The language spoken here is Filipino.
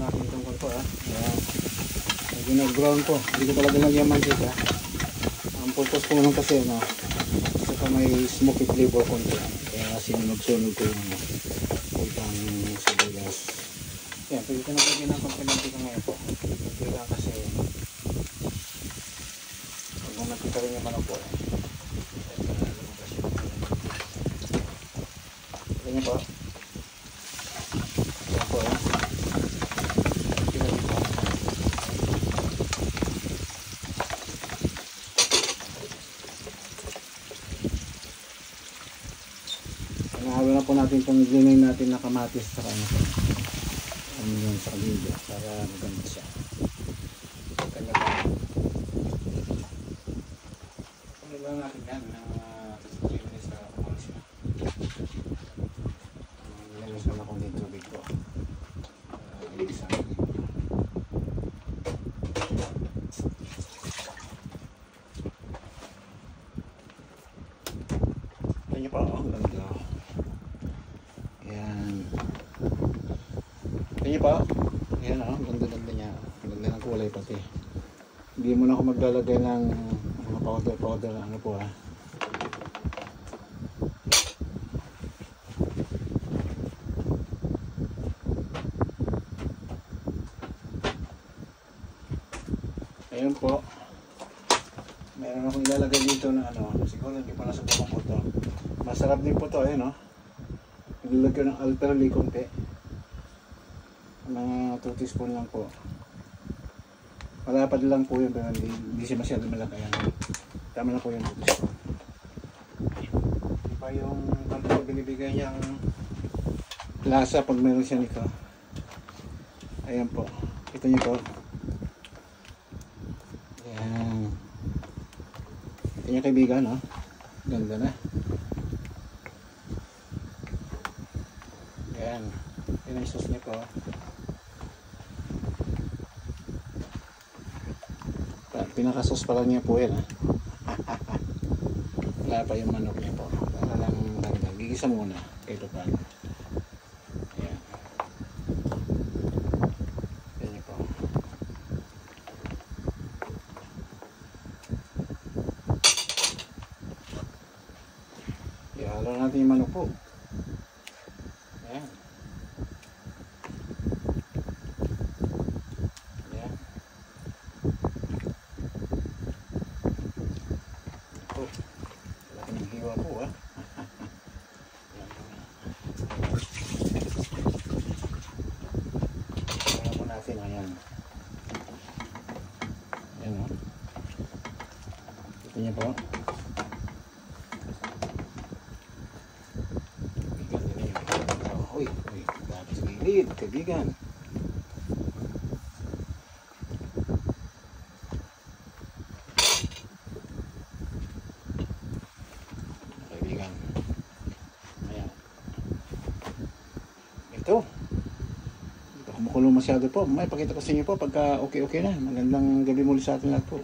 natin itong kulpo medyo nag-brown po. Hindi ko talaga lagyan mantika. Ang purpose ko naman kasi saka may smoky flavor konti. Kaya sinunog-sunog ko yung putang sibuyas. Yan, pwede ko naglagyan ng konti mantika ngayon po. Mantika kasi pag mantika rin yung manok po ganyan po. Yan po Nahalo na po natin itong ginayin natin na kamatis sa yun sa kalibyo para maganda siya. Kanya po. Pagod lang natin yan na 3 minutes na kumalis na. Nilagos na akong din tubig ko. Ilisa. Kanya po ganda. Kanya pa, ayan ganda-ganda niya, ganda ng kulay pati. Hindi mo na ako maglalagay ng mga powder po Ayun po, meron akong ilalagay dito na siguro hindi pa nasubukan po ito. Masarap din po ito, nilagyan ng alternative konti. Mga 2 teaspoon lang po. Malapad lang po yun, pero hindi siya masyado malaki. Tama na po yun 2 teaspoon. Pa yung binibigay niyang lasa pag meron siya nito. Ayan po. Kita niyo po. Ayan. Kita niyo kaibigan, ganda na. Ayan. Yan ang sauce niya po. Pinakasos pala niya po yan wala pa yung manok niya po para lang ganda. Gigisa muna kahit paano. Ayan. Yan po. Ihalo natin yung manok po. Ayan. Ayan. Ayan Kita niyo po. Uy, tapos gilid, kaibigan. Ayan. Ito. Kumukulong masyado po. May pakita ko sa inyo po pagka okay na. Magandang gabi muli sa atin lahat po.